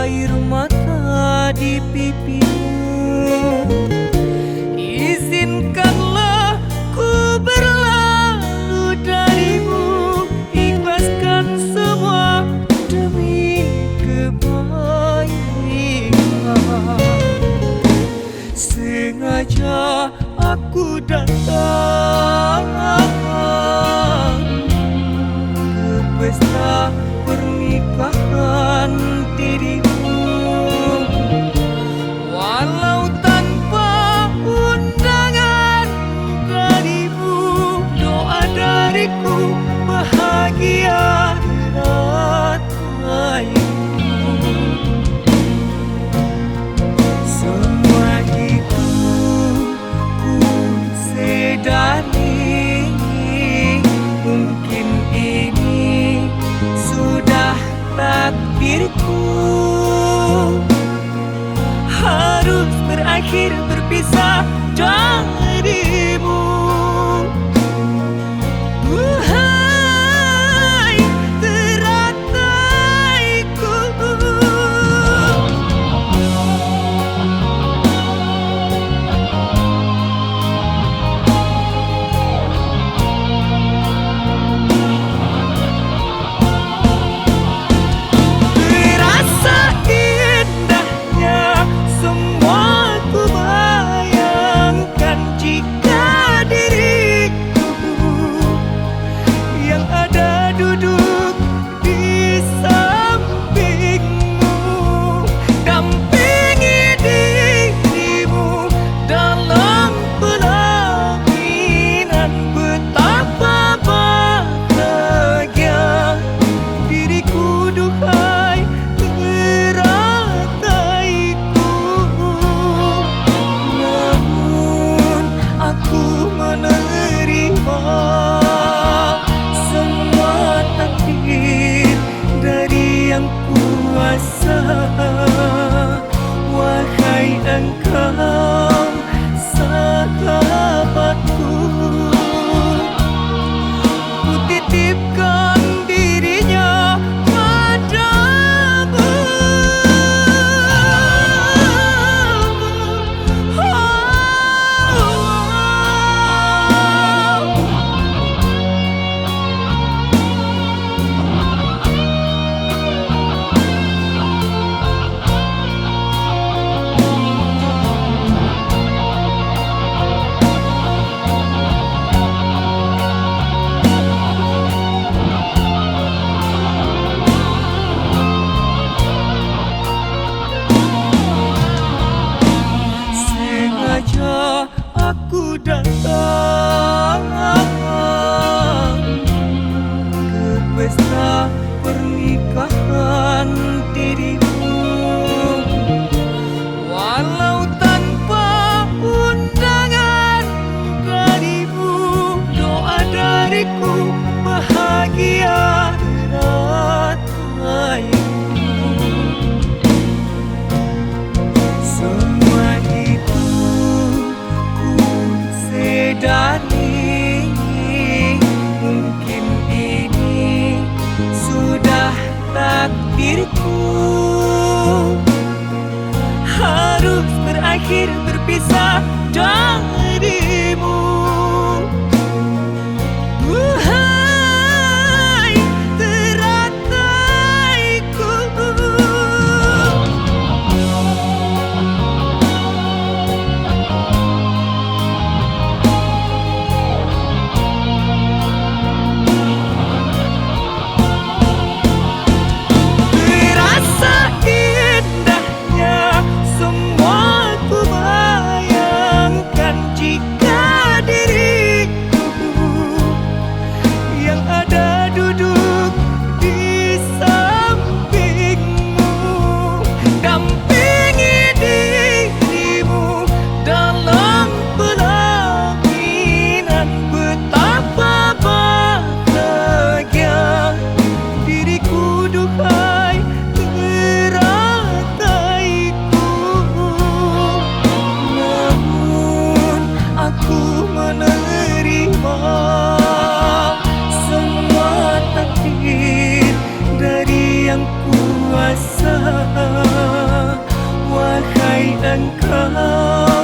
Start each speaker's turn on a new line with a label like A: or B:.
A: air mata di pipimu. Izinkanlah ku berlalu darimu, ikhlaskan semua demi kebaikan. Sengaja aku datang ke pesta pernikahan dirimu, walau tanpa undangan darimu. Doa dariku bahagia rataimu. Semua itu ku sedari, mungkin ini sudah takdirku, harus berakhir berpisah darimu. Wahai terataiku, terasa indahnya semua ku bayangkan jika diriku yang ada duduk di sampingmu, dampingi dirimu dalam pelaminan. Betapa bahagia diriku, duhai terataiku. Namun aku menerima semua takdir dari Yang Kuasa. Wahai engkau sahabatku, ku titipkan dirinya padamu. Sengaja aku datang ke pesta pernikahan dirimu, walau tanpa undangan darimu. Doa dariku bahagia rataimu. Semua itu ku sedari, mungkin ini sudah takdirku, harus berakhir berpisah darimu. Wahai terataiku, terasa indahnya semua ku bayangkan jika diriku yang ada duduk di sampingmu, dampingi dirimu dalam pelaminan. Betapa bahagia diriku, duhai terataiku. Namun aku menerima semua takdir dari Yang Kuasa. kuasa. Wahai engkau